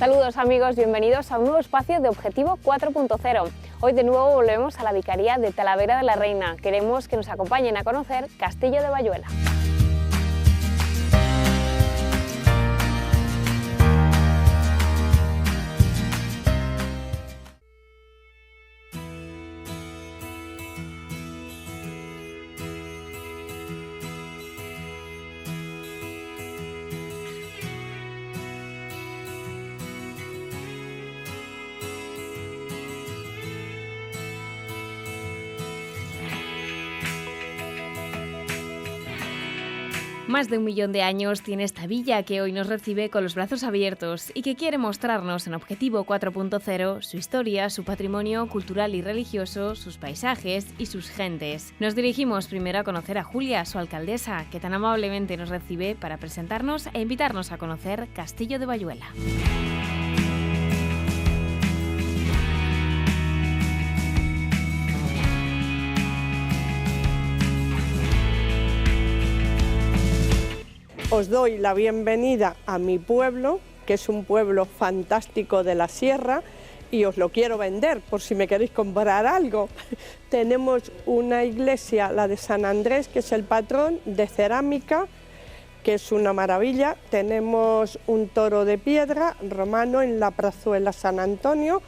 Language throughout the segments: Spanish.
Saludos amigos, bienvenidos a un nuevo espacio de Objetivo 4.0. Hoy de nuevo volvemos a la Vicaría de Talavera de la Reina. Queremos que nos acompañen a conocer Castillo de Bayuela. Más de 1 millón de años tiene esta villa que hoy nos recibe con los brazos abiertos y que quiere mostrarnos en Objetivo 4.0 su historia, su patrimonio cultural y religioso, sus paisajes y sus gentes. Nos dirigimos primero a conocer a Julia, su alcaldesa, que tan amablemente nos recibe para presentarnos e invitarnos a conocer Castillo de Bayuela. Os doy la bienvenida a mi pueblo, que es un pueblo fantástico de la sierra, y os lo quiero vender por si me queréis comprar algo. Tenemos una iglesia, la de San Andrés, que es el patrón, de cerámica, que es una maravilla. Tenemos un toro de piedra romano en la plazuela San Antonio,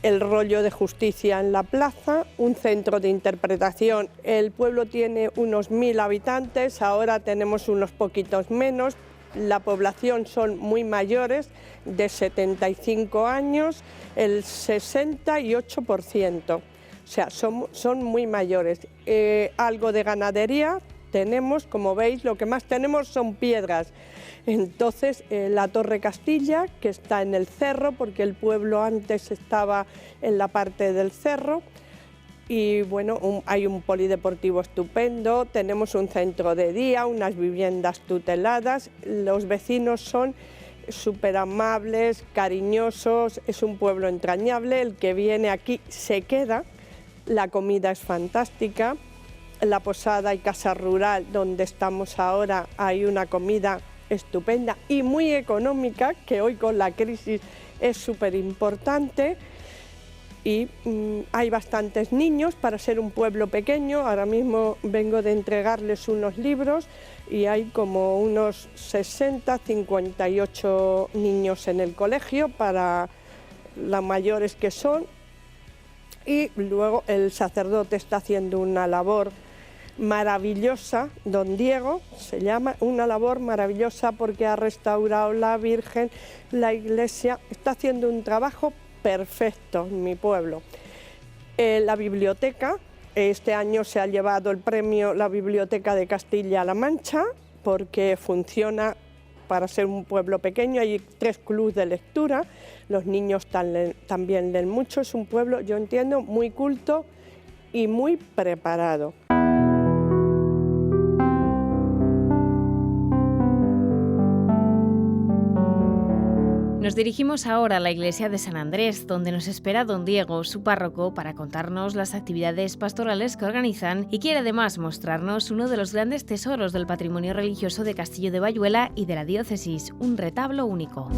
el rollo de justicia en la plaza, un centro de interpretación. El pueblo tiene unos 1000 habitantes, ahora tenemos unos poquitos menos. La población son muy mayores, de 75 años, el 68%. O sea, son muy mayores. Algo de ganadería tenemos, como veis, lo que más tenemos son piedras. Entonces, la Torre Castilla, que está en el cerro, porque el pueblo antes estaba en la parte del cerro, y bueno, hay un polideportivo estupendo, tenemos un centro de día, unas viviendas tuteladas, los vecinos son súper amables, cariñosos, es un pueblo entrañable, el que viene aquí se queda, la comida es fantástica, en la posada y casa rural donde estamos ahora hay una comida estupenda y muy económica, que hoy con la crisis es súper importante, y hay bastantes niños para ser un pueblo pequeño. Ahora mismo vengo de entregarles unos libros y hay como unos 58 niños en el colegio para las mayores que son, y luego el sacerdote está haciendo una labor maravillosa, don Diego se llama, una labor maravillosa porque ha restaurado la Virgen, la iglesia, está haciendo un trabajo perfecto en mi pueblo. La biblioteca, este año se ha llevado el premio la Biblioteca de Castilla-La Mancha porque funciona para ser un pueblo pequeño, hay 3 clubes de lectura, los niños también leen mucho, es un pueblo, yo entiendo, muy culto y muy preparado. Nos dirigimos ahora a la iglesia de San Andrés, donde nos espera don Diego, su párroco, para contarnos las actividades pastorales que organizan y quiere además mostrarnos uno de los grandes tesoros del patrimonio religioso de Castillo de Bayuela y de la diócesis, un retablo único.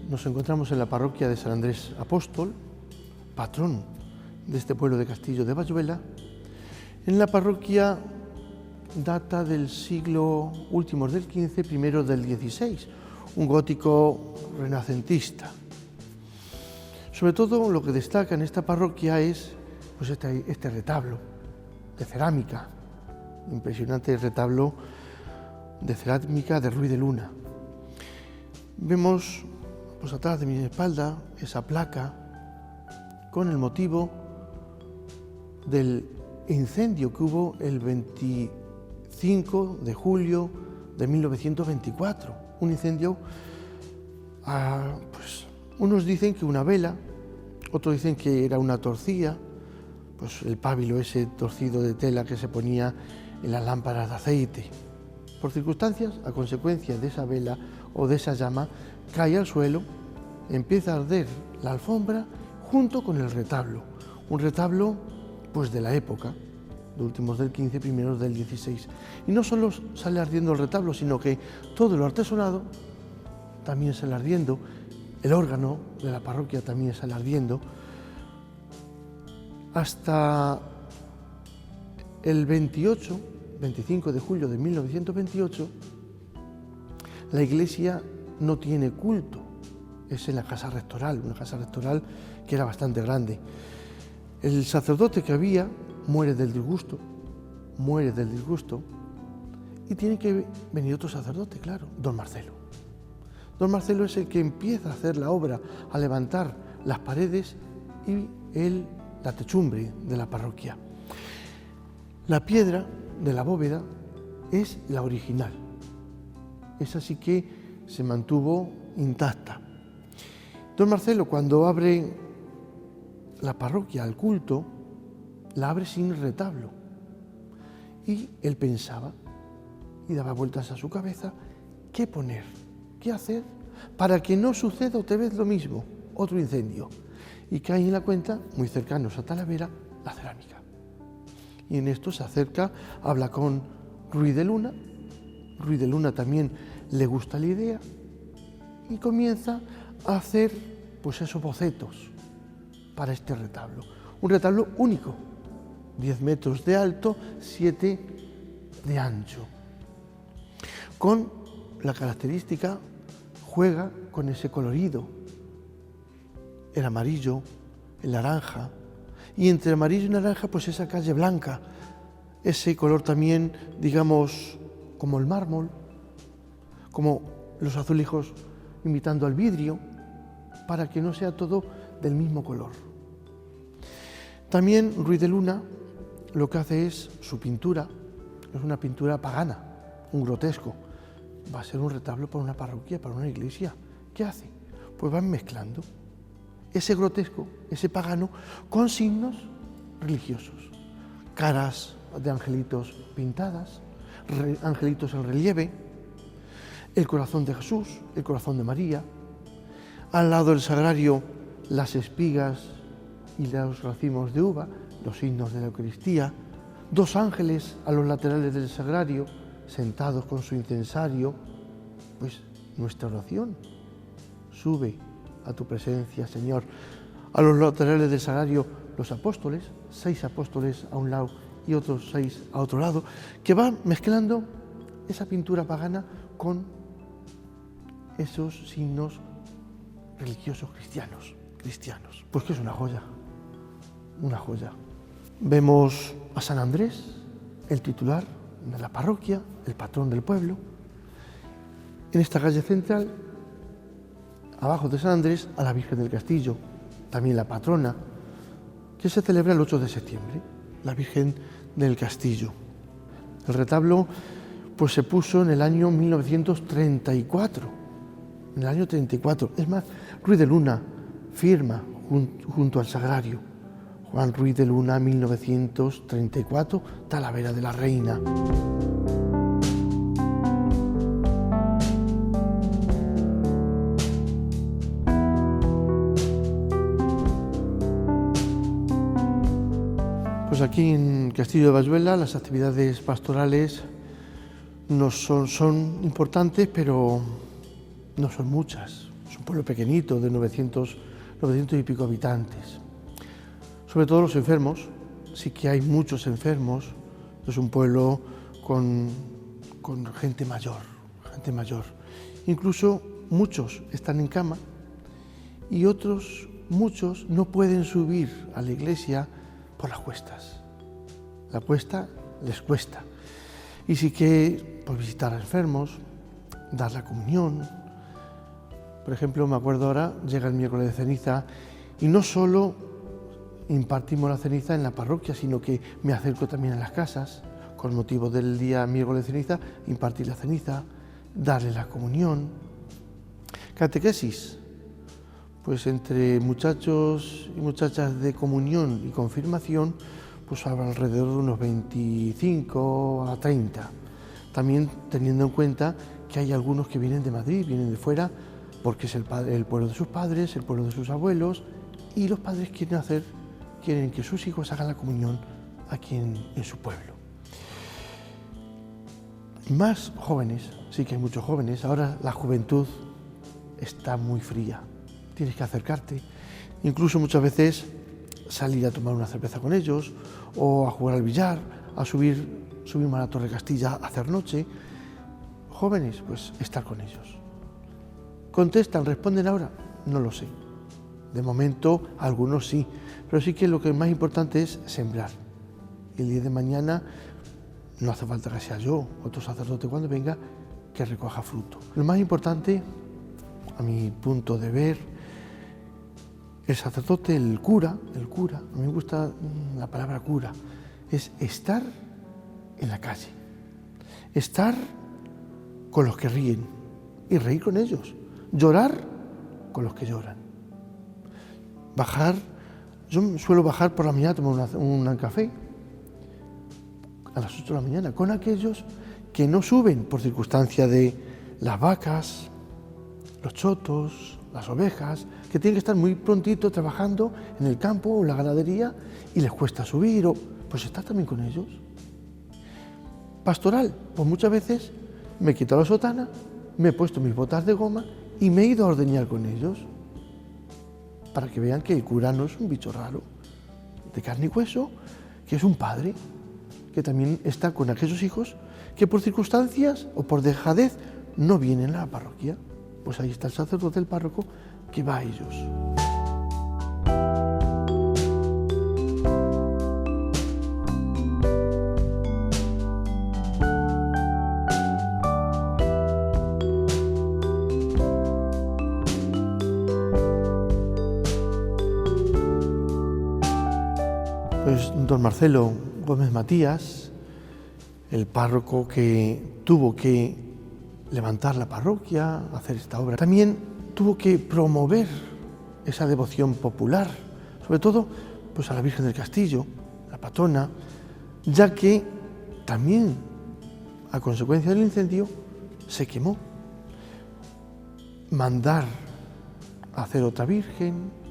Nos encontramos en la parroquia de San Andrés Apóstol, patrón de este pueblo de Castillo de Bayuela. En la parroquia data del siglo últimos del XV, primero del XVI, un gótico renacentista. Sobre todo lo que destaca en esta parroquia es pues, este retablo de cerámica, impresionante retablo de cerámica de Ruy de Luna. Vemos pues atrás de mi espalda esa placa con el motivo del incendio que hubo el 25 de julio de 1924. Un incendio, pues unos dicen que una vela, otros dicen que era una torcilla, pues el pábilo ese torcido de tela que se ponía en las lámparas de aceite. Por circunstancias, a consecuencia de esa vela o de esa llama, cae al suelo, empieza a arder la alfombra junto con el retablo, un retablo pues de la época, de últimos del 15, primeros del 16. Y no solo sale ardiendo el retablo, sino que todo lo artesonado también sale ardiendo, el órgano de la parroquia también sale ardiendo. Hasta el 25 de julio de 1928, la iglesia no tiene culto, es en la casa rectoral, una casa rectoral que era bastante grande. El sacerdote que había muere del disgusto, y tiene que venir otro sacerdote, claro, don Marcelo. Don Marcelo es el que empieza a hacer la obra, a levantar las paredes y la techumbre de la parroquia. La piedra de la bóveda es la original, esa sí que se mantuvo intacta. Don Marcelo, cuando abre la parroquia al culto, la abre sin retablo. Y él pensaba y daba vueltas a su cabeza qué poner, qué hacer para que no suceda otra vez lo mismo, otro incendio. Y cae en la cuenta, muy cercanos a Talavera, la cerámica. Y en esto se acerca, habla con Ruiz de Luna. Ruiz de Luna también le gusta la idea y comienza a hacer pues esos bocetos para este retablo. Un retablo único, 10 metros de alto, 7 de ancho. Con la característica, juega con ese colorido, el amarillo, el naranja, y entre amarillo y naranja pues esa calle blanca, ese color también, digamos, como el mármol, como los azulejos imitando al vidrio, para que no sea todo del mismo color. También Ruiz de Luna lo que hace es su pintura, es una pintura pagana, un grotesco. Va a ser un retablo para una parroquia, para una iglesia. ¿Qué hace? Pues van mezclando ese grotesco, ese pagano, con signos religiosos. Caras de angelitos pintadas, angelitos en relieve, el corazón de Jesús, el corazón de María. Al lado del sagrario, las espigas y los racimos de uva, los signos de la Eucaristía. 2 ángeles a los laterales del sagrario, sentados con su incensario. Pues nuestra oración sube a tu presencia, Señor. A los laterales del sagrario, los apóstoles, 6 apóstoles a un lado y otros 6 a otro lado, que van mezclando esa pintura pagana con esos signos religiosos cristianos. Pues que es una joya, una joya. Vemos a San Andrés, el titular de la parroquia, el patrón del pueblo. En esta calle central, abajo de San Andrés, a la Virgen del Castillo, también la patrona, que se celebra el 8 de septiembre, la Virgen del Castillo. El retablo pues se puso en el año 1934, en el año 34. Es más, Ruiz de Luna firma junto al sagrario. Juan Ruiz de Luna, 1934, Talavera de la Reina. Pues aquí en Castillo de Valluela las actividades pastorales son importantes, pero no son muchas. Es un pueblo pequeñito de 900 y pico habitantes. Sobre todo los enfermos, sí que hay muchos enfermos. Es un pueblo con gente mayor. Incluso muchos están en cama y muchos no pueden subir a la iglesia por las cuestas. La cuesta les cuesta. Y sí que pues, visitar a enfermos, dar la comunión. Por ejemplo, me acuerdo ahora, llega el miércoles de ceniza y no solo impartimos la ceniza en la parroquia, sino que me acerco también a las casas, con motivo del día miércoles de ceniza, impartir la ceniza, darle la comunión. Catequesis, pues entre muchachos y muchachas de comunión y confirmación, pues alrededor de unos 25 a 30. También teniendo en cuenta que hay algunos que vienen de Madrid, vienen de fuera, porque es el pueblo de sus padres, el pueblo de sus abuelos, y los padres quieren que sus hijos hagan la comunión aquí en su pueblo. Más jóvenes, sí que hay muchos jóvenes, ahora la juventud está muy fría, tienes que acercarte, incluso muchas veces salir a tomar una cerveza con ellos o a jugar al billar, a subirme a la Torre Castilla a hacer noche. Jóvenes, pues estar con ellos. ¿Contestan, responden ahora? No lo sé. De momento algunos sí, pero sí que lo que es más importante es sembrar. El día de mañana no hace falta que sea yo, otro sacerdote cuando venga, que recoja fruto. Lo más importante, a mi punto de ver, el sacerdote, el cura, a mí me gusta la palabra cura, es estar en la calle, estar con los que ríen y reír con ellos, llorar con los que lloran. Bajar, yo suelo bajar por la mañana a tomar un café a las 8 de la mañana con aquellos que no suben por circunstancia de las vacas, los chotos, las ovejas, que tienen que estar muy prontito trabajando en el campo o en la ganadería y les cuesta subir, pues estar también con ellos. Pastoral, pues muchas veces me he quitado la sotana, me he puesto mis botas de goma y me he ido a ordeñar con ellos, para que vean que el cura no es un bicho raro, de carne y hueso, que es un padre, que también está con aquellos hijos que por circunstancias o por dejadez no vienen a la parroquia. Pues ahí está el sacerdote, el párroco, que va a ellos. Pues don Marcelo Gómez Matías, el párroco que tuvo que levantar la parroquia, hacer esta obra, también tuvo que promover esa devoción popular, sobre todo pues a la Virgen del Castillo, la patrona, ya que también a consecuencia del incendio se quemó. Mandar a hacer otra Virgen,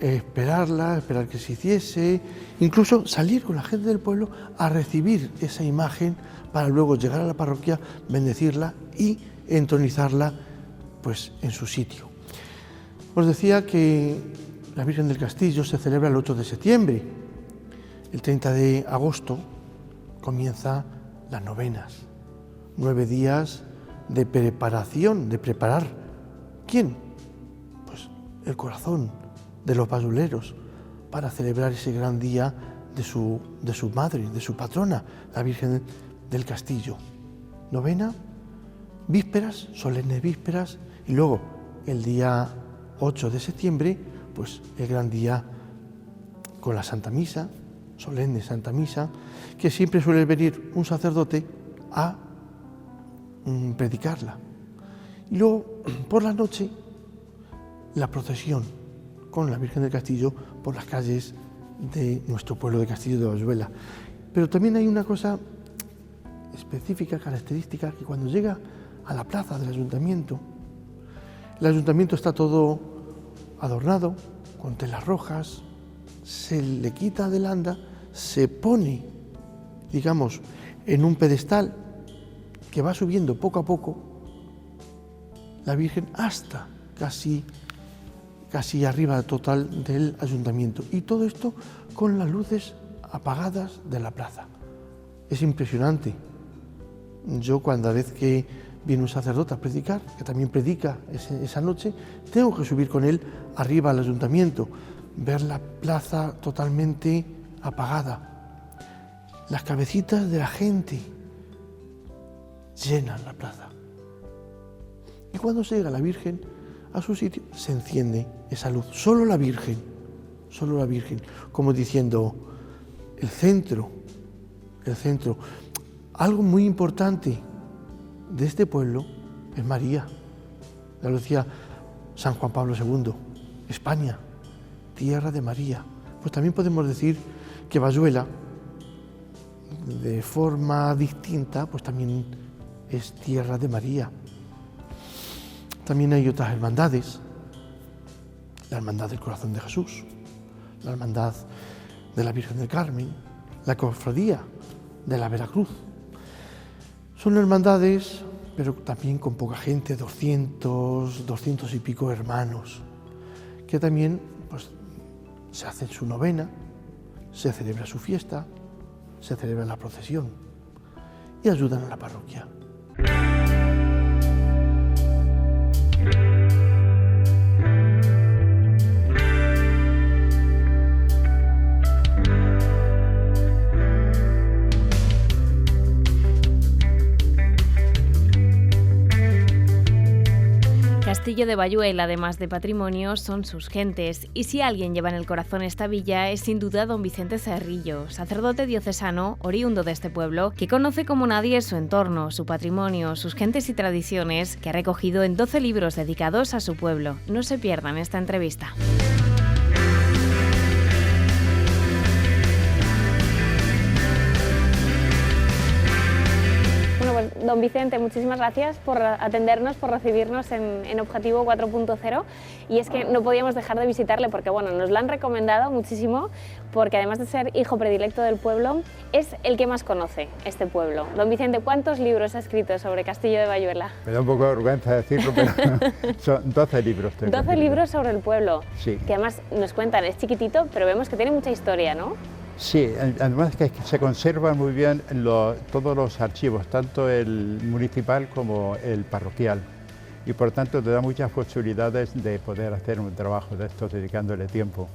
esperar que se hiciese, incluso salir con la gente del pueblo a recibir esa imagen para luego llegar a la parroquia, bendecirla y entronizarla pues en su sitio. Os decía que la Virgen del Castillo se celebra el 8 de septiembre. El 30 de agosto comienza las novenas, 9 días de preparación, de preparar. ¿Quién? Pues el corazón de los basuleros para celebrar ese gran día de su madre, de su patrona, la Virgen del Castillo. Novena, vísperas, solemnes vísperas, y luego el día 8 de septiembre, pues el gran día con la Santa Misa, solemne Santa Misa, que siempre suele venir un sacerdote a predicarla. Y luego, por la noche, la procesión con la Virgen del Castillo por las calles de nuestro pueblo de Castillo de Valluela. Pero también hay una cosa específica, característica, que cuando llega a la plaza del ayuntamiento, el ayuntamiento está todo adornado con telas rojas, se le quita del anda, se pone, digamos, en un pedestal que va subiendo poco a poco la Virgen hasta casi arriba total del ayuntamiento. Y todo esto con las luces apagadas de la plaza. Es impresionante. Yo cada vez que viene un sacerdote a predicar, que también predica esa noche, tengo que subir con él arriba al ayuntamiento, ver la plaza totalmente apagada. Las cabecitas de la gente llenan la plaza. Y cuando llega la Virgen a su sitio, se enciende esa luz. Solo la Virgen, como diciendo, el centro. Algo muy importante de este pueblo es María. Ya lo decía San Juan Pablo II, España, tierra de María. Pues también podemos decir que Valluela, de forma distinta, pues también es tierra de María. También hay otras hermandades, la Hermandad del Corazón de Jesús, la Hermandad de la Virgen del Carmen, la Cofradía de la Veracruz. Son hermandades, pero también con poca gente, 200 y pico hermanos, que también pues, se hace su novena, se celebra su fiesta, se celebra la procesión y ayudan a la parroquia. Castillo de Bayuela, además de patrimonio, son sus gentes, y si alguien lleva en el corazón esta villa es sin duda don Vicente Cerrillo, sacerdote diocesano oriundo de este pueblo, que conoce como nadie su entorno, su patrimonio, sus gentes y tradiciones, que ha recogido en 12 libros dedicados a su pueblo. No se pierdan esta entrevista. Don Vicente, muchísimas gracias por atendernos, por recibirnos en Objetivo 4.0, y es que no podíamos dejar de visitarle porque bueno, nos lo han recomendado muchísimo, porque además de ser hijo predilecto del pueblo, es el que más conoce este pueblo. Don Vicente, ¿cuántos libros ha escrito sobre Castillo de Bayuela? Me da un poco de vergüenza decirlo, pero son 12 libros. 12 libros sobre el pueblo, sí. Que además nos cuentan, es chiquitito, pero vemos que tiene mucha historia, ¿no? Sí, además que se conservan muy bien todos los archivos, tanto el municipal como el parroquial, y por tanto te da muchas posibilidades de poder hacer un trabajo de estos dedicándole tiempo.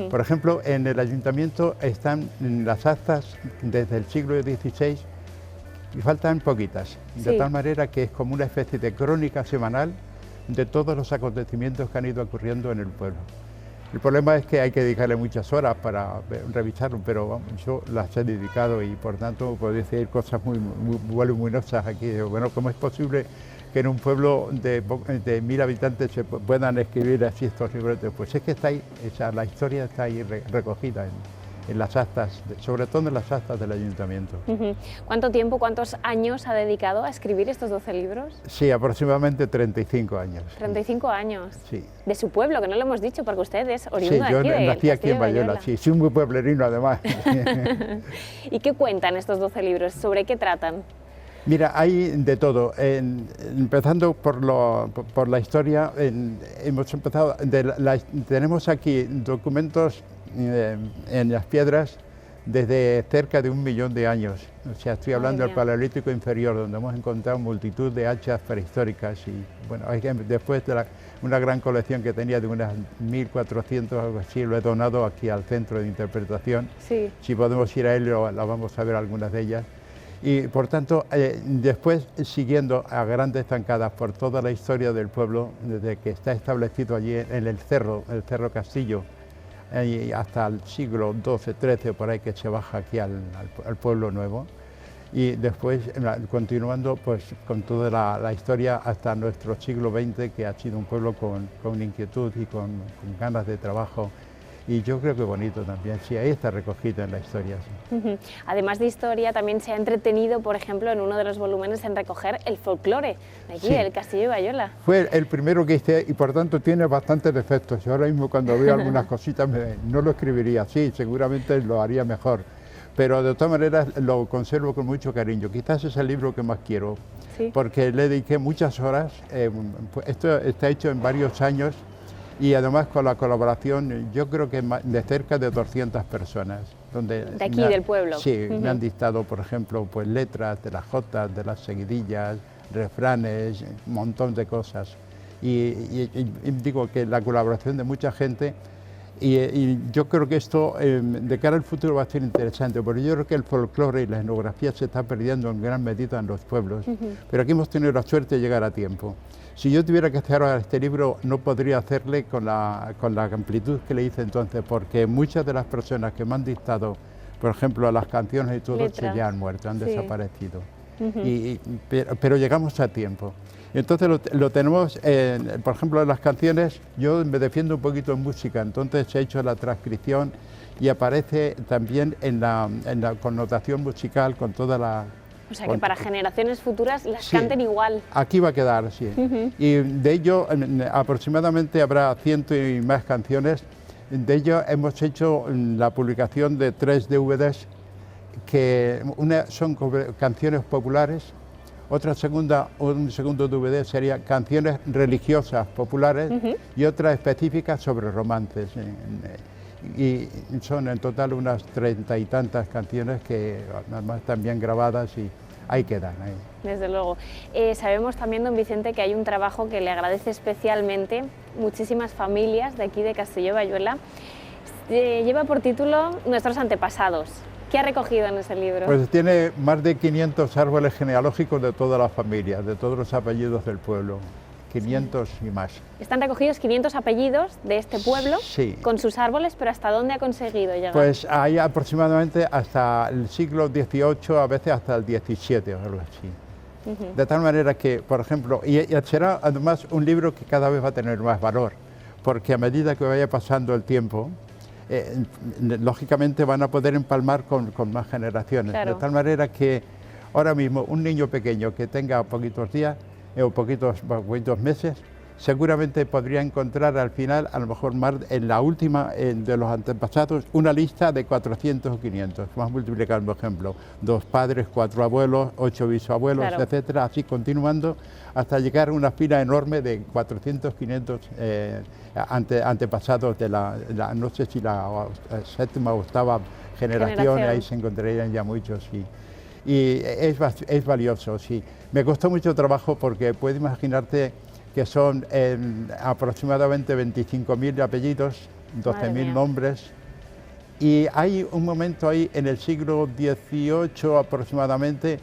Por ejemplo, en el ayuntamiento están las actas desde el siglo XVI y faltan poquitas, de tal manera que es como una especie de crónica semanal de todos los acontecimientos que han ido ocurriendo en el pueblo. El problema es que hay que dedicarle muchas horas para revisarlo, pero vamos, yo las he dedicado y por tanto puedo decir cosas muy voluminosas aquí. Bueno, ¿cómo es posible que en un pueblo de 1000 habitantes se puedan escribir así estos libros? Pues es que está ahí, la historia está ahí recogida en las actas, sobre todo en las actas del ayuntamiento. ¿Cuánto tiempo, cuántos años ha dedicado a escribir estos 12 libros? Sí, aproximadamente 35 años. 35 años. Sí. De su pueblo, que no lo hemos dicho, porque usted es oriundo de aquí. Sí, yo nací aquí en Bayuela, sí, soy muy pueblerino además. ¿Y qué cuentan estos 12 libros? ¿Sobre qué tratan? Mira, hay de todo. Empezando por la historia, hemos empezado. Tenemos aquí documentos en las piedras desde cerca de 1 millón de años. O sea, estoy hablando del Paleolítico inferior, donde hemos encontrado multitud de hachas prehistóricas y bueno, después de una gran colección que tenía de unas 1400 algo así, lo he donado aquí al Centro de Interpretación. Sí. Si podemos ir a él, la vamos a ver algunas de ellas. Y por tanto, después siguiendo a grandes zancadas por toda la historia del pueblo, desde que está establecido allí en el Cerro Castillo, y hasta el siglo XII-XIII, por ahí que se baja aquí al pueblo nuevo, y después continuando pues, con toda la historia hasta nuestro siglo XX, que ha sido un pueblo con inquietud y con ganas de trabajo. Y yo creo que bonito también, sí, ahí está recogido en la historia. Sí. Además de historia, también se ha entretenido, por ejemplo, en uno de los volúmenes en recoger el folclore de aquí, el Castillo de Bayuela. Fue el primero que hice y por tanto tiene bastantes defectos. Yo ahora mismo cuando veo algunas cositas no lo escribiría así, seguramente lo haría mejor. Pero de todas maneras lo conservo con mucho cariño. Quizás es el libro que más quiero, porque le dediqué muchas horas. Esto está hecho en varios años. Y además con la colaboración, yo creo que de cerca de 200 personas. ¿De aquí, del pueblo? Sí, me han dictado, por ejemplo, pues letras de las jotas, de las seguidillas, refranes, un montón de cosas. Y digo que la colaboración de mucha gente, y yo creo que esto de cara al futuro va a ser interesante, porque yo creo que el folclore y la etnografía se está perdiendo en gran medida en los pueblos, pero aquí hemos tenido la suerte de llegar a tiempo. Si yo tuviera que hacer ahora este libro, no podría hacerle con la amplitud que le hice entonces, porque muchas de las personas que me han dictado, por ejemplo, las canciones y todo, ya han muerto, han desaparecido. Pero llegamos a tiempo. Entonces lo tenemos, por ejemplo, en las canciones, yo me defiendo un poquito en música, entonces he hecho la transcripción y aparece también en la connotación musical con toda O sea, que para generaciones futuras las canten igual. Aquí va a quedar, sí. Y de ello, aproximadamente habrá 100 y más canciones. De ello hemos hecho la publicación de 3 DVDs, que una son canciones populares, un segundo DVD sería canciones religiosas populares y otra específica sobre romances. Y son en total unas 30 y tantas canciones que además están bien grabadas y ahí quedan. Ahí. Desde luego. Sabemos también, don Vicente, que hay un trabajo que le agradece especialmente muchísimas familias de aquí de Castillo de Bayuela. Lleva por título Nuestros antepasados. ¿Qué ha recogido en ese libro? Pues tiene más de 500 árboles genealógicos de todas las familias, de todos los apellidos del pueblo. 500 y más. Están recogidos 500 apellidos de este pueblo, sí, con sus árboles, pero ¿hasta dónde ha conseguido llegar? Pues hay aproximadamente hasta el siglo XVIII, a veces hasta el XVII o algo así. De tal manera que, por ejemplo, y será además un libro que cada vez va a tener más valor, porque a medida que vaya pasando el tiempo, lógicamente van a poder empalmar con más generaciones. Claro. De tal manera que ahora mismo un niño pequeño que tenga poquitos días o poquitos meses, seguramente podría encontrar al final, a lo mejor más en la última de los antepasados, una lista de 400 o 500. Vamos a multiplicar, por ejemplo, 2 padres, 4 abuelos, 8 bisabuelos, claro, etcétera, así continuando, hasta llegar a una fila enorme de 400, 500 antepasados de no sé si la 7ª o 8ª generación, ahí se encontrarían ya muchos. Sí. Y es valioso, sí. Me costó mucho trabajo porque puedes imaginarte que son aproximadamente 25.000 apellidos, 12.000 nombres. Y hay un momento ahí en el siglo XVIII aproximadamente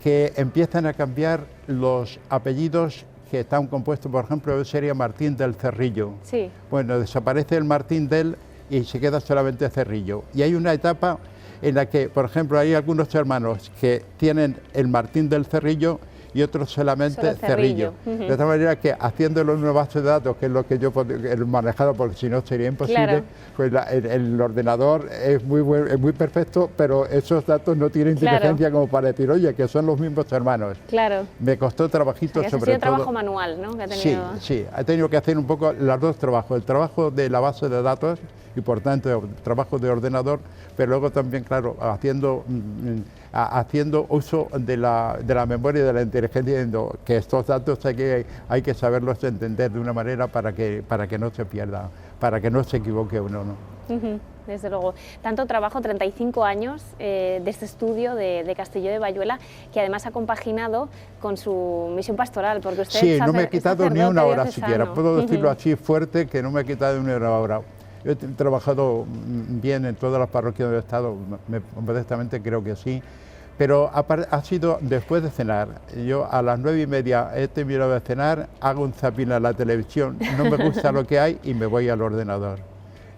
que empiezan a cambiar los apellidos que están compuestos, por ejemplo, sería Martín del Cerrillo. Sí. Bueno, desaparece el Martín del y se queda solamente Cerrillo. Y hay una etapa en la que, por ejemplo, hay algunos hermanos que tienen el Martín del Cerrillo y otros solamente Cerrillo. De tal manera que haciéndolo en una base de datos, que es lo que yo he manejado, porque si no sería imposible, claro, pues el ordenador es muy perfecto, pero esos datos no tienen inteligencia, claro, como para decir, oye, que son los mismos hermanos. Claro. Me costó trabajito, sobre todo. Ha sido trabajo manual, ¿no? Que ha tenido... Sí, he tenido que hacer un poco los dos trabajos, el trabajo de la base de datos y por tanto el trabajo de ordenador, pero luego también, claro, haciendo uso de la memoria y de la inteligencia, que estos datos hay que saberlos entender de una manera para que no se pierda, para que no se equivoque uno, ¿no? Desde luego. Tanto trabajo, 35 años de este estudio de Castillo de Bayuela, que además ha compaginado con su misión pastoral, porque usted sí, no me ha quitado ni una hora siquiera, puedo decirlo así fuerte, que no me ha quitado ni una hora. Yo he trabajado bien en todas las parroquias donde he estado, modestamente creo que sí, pero ha sido después de cenar. Yo a las 9:30 he terminado de cenar, hago un zapping a la televisión, no me gusta lo que hay y me voy al ordenador.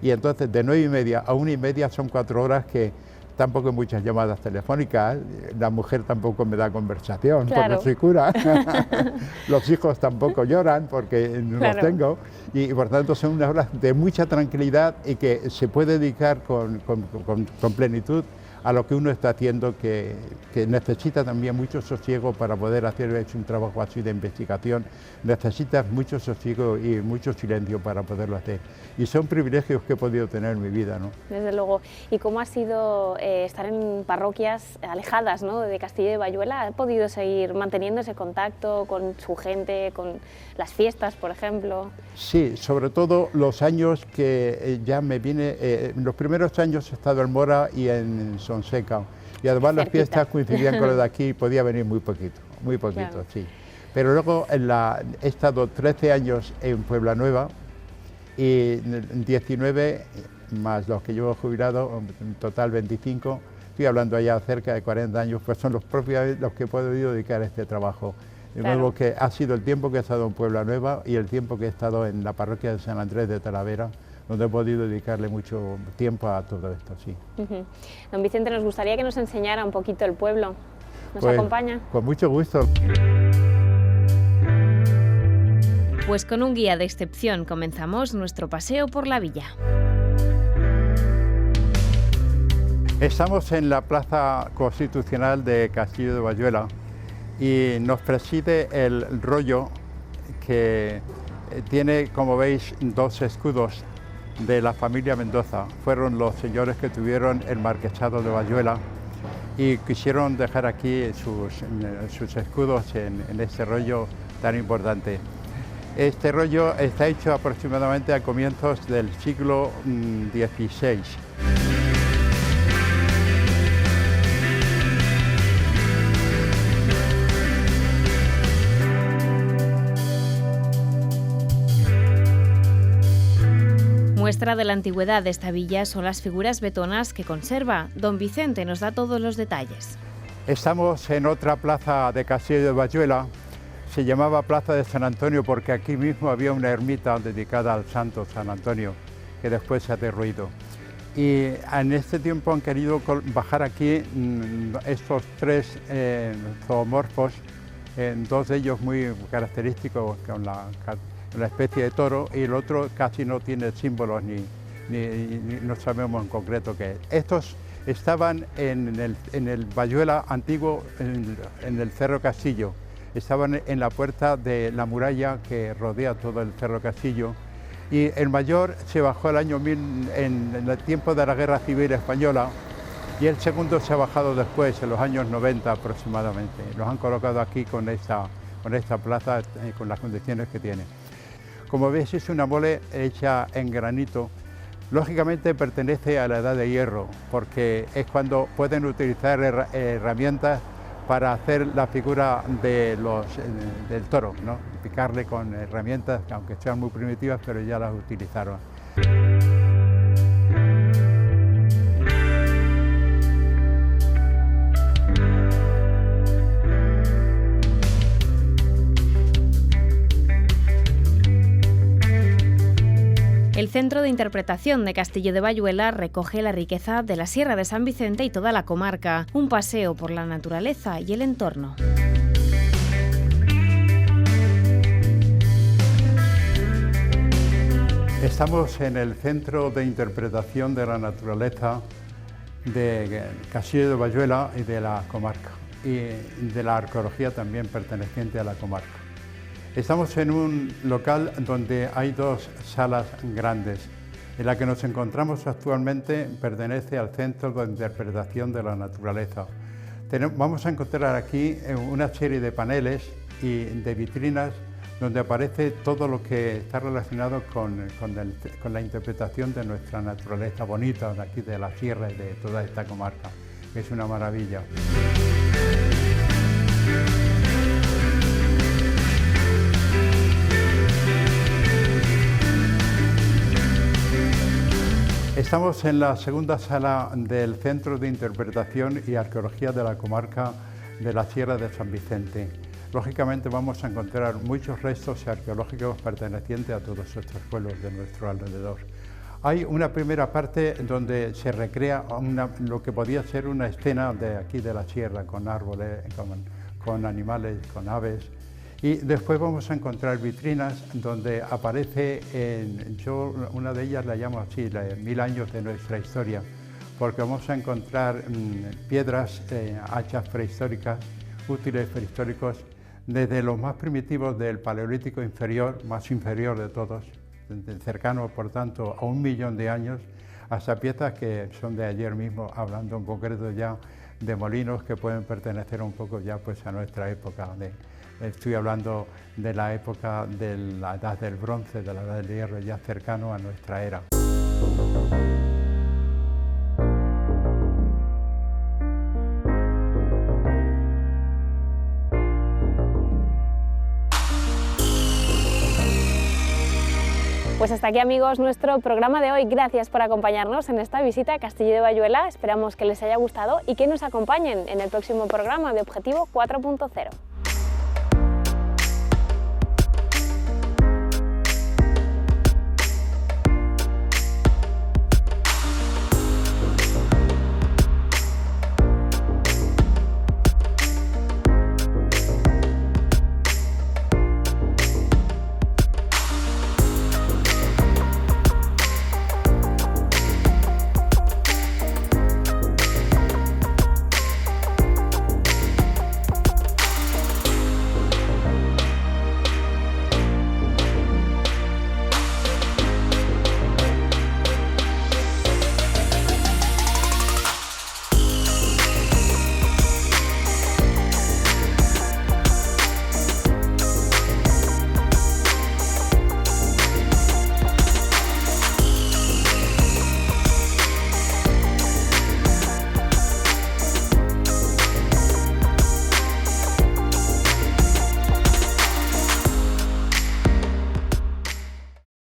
Y entonces de 9:30 a 1:30 son 4 horas que tampoco hay muchas llamadas telefónicas, la mujer tampoco me da conversación, claro, porque soy cura, los hijos tampoco lloran porque no, claro, los tengo, y por tanto son unas horas de mucha tranquilidad y que se puede dedicar con plenitud a lo que uno está haciendo, que necesita también mucho sosiego para poder hacer un trabajo así de investigación. Necesitas mucho sosiego y mucho silencio para poderlo hacer. Y son privilegios que he podido tener en mi vida, ¿no? Desde luego. ¿Y cómo ha sido estar en parroquias alejadas, ¿no?, de Castillo de Bayuela? ¿Ha podido seguir manteniendo ese contacto con su gente, con las fiestas, por ejemplo? Sí, sobre todo los años que ya me vine... en los primeros años he estado en Mora y en Sonseca, y además las fiestas coincidían con las de aquí y podía venir muy poquito, claro, sí. Pero luego he estado 13 años en Puebla Nueva y 19 más los que llevo jubilado, en total 25, estoy hablando allá cerca de 40 años, pues son los propios los que he podido dedicar a este trabajo. De nuevo, que ha sido el tiempo que he estado en Puebla Nueva y el tiempo que he estado en la parroquia de San Andrés de Talavera, donde he podido dedicarle mucho tiempo a todo esto, sí. Don Vicente, nos gustaría que nos enseñara un poquito el pueblo. ¿Nos acompaña? Con mucho gusto. Pues con un guía de excepción comenzamos nuestro paseo por la villa. Estamos en la Plaza Constitucional de Castillo de Bayuela y nos preside el rollo que tiene, como veis, 2 escudos de la familia Mendoza. Fueron los señores que tuvieron el marquesado de Bayuela y quisieron dejar aquí sus escudos en este rollo tan importante. Este rollo está hecho aproximadamente a comienzos del siglo XVI. Muestra de la antigüedad de esta villa son las figuras betonas que conserva. Don Vicente nos da todos los detalles. Estamos en otra plaza de Castillo de Bayuela. Se llamaba Plaza de San Antonio porque aquí mismo había una ermita dedicada al santo San Antonio, que después se ha derruido. Y en este tiempo han querido bajar aquí estos 3 zoomorfos, 2 de ellos muy característicos con la especie de toro, y el otro casi no tiene símbolos ni no sabemos en concreto qué es. Estos estaban en el Bayuela antiguo, en el Cerro Castillo. Estaban en la puerta de la muralla que rodea todo el Cerro Castillo, y el mayor se bajó el año 1000 en el tiempo de la Guerra Civil Española, y el segundo se ha bajado después, en los años 90 aproximadamente. Los han colocado aquí con esta plaza, con las condiciones que tiene. Como veis, es una mole hecha en granito. Lógicamente pertenece a la Edad de Hierro, porque es cuando pueden utilizar herramientas para hacer la figura del toro, ¿no? Picarle con herramientas, aunque sean muy primitivas, pero ya las utilizaron. El Centro de Interpretación de Castillo de Bayuela recoge la riqueza de la Sierra de San Vicente y toda la comarca, un paseo por la naturaleza y el entorno. Estamos en el Centro de Interpretación de la Naturaleza de Castillo de Bayuela y de la comarca, y de la arqueología también perteneciente a la comarca. Estamos en un local donde hay 2 salas grandes. En la que nos encontramos actualmente pertenece al Centro de Interpretación de la Naturaleza. Vamos a encontrar aquí una serie de paneles y de vitrinas donde aparece todo lo que está relacionado con la interpretación de nuestra naturaleza bonita de aquí de la sierra y de toda esta comarca. Es una maravilla. Estamos en la segunda sala del Centro de Interpretación y Arqueología de la Comarca de la Sierra de San Vicente. Lógicamente vamos a encontrar muchos restos arqueológicos pertenecientes a todos estos pueblos de nuestro alrededor. Hay una primera parte donde se recrea lo que podía ser una escena de aquí de la sierra, con árboles, con animales, con aves. Y después vamos a encontrar vitrinas donde aparece, una de ellas la llamo así, 1000 años de nuestra historia, porque vamos a encontrar piedras, hachas prehistóricas, útiles prehistóricos, desde los más primitivos del Paleolítico inferior, más inferior de todos, cercano por tanto a 1 millón de años, hasta piezas que son de ayer mismo, hablando en concreto ya de molinos que pueden pertenecer un poco ya pues a nuestra época. Estoy hablando de la época de la Edad del Bronce, de la Edad del Hierro, ya cercano a nuestra era. Pues hasta aquí, amigos, nuestro programa de hoy. Gracias por acompañarnos en esta visita a Castillo de Bayuela. Esperamos que les haya gustado y que nos acompañen en el próximo programa de Objetivo 4.0.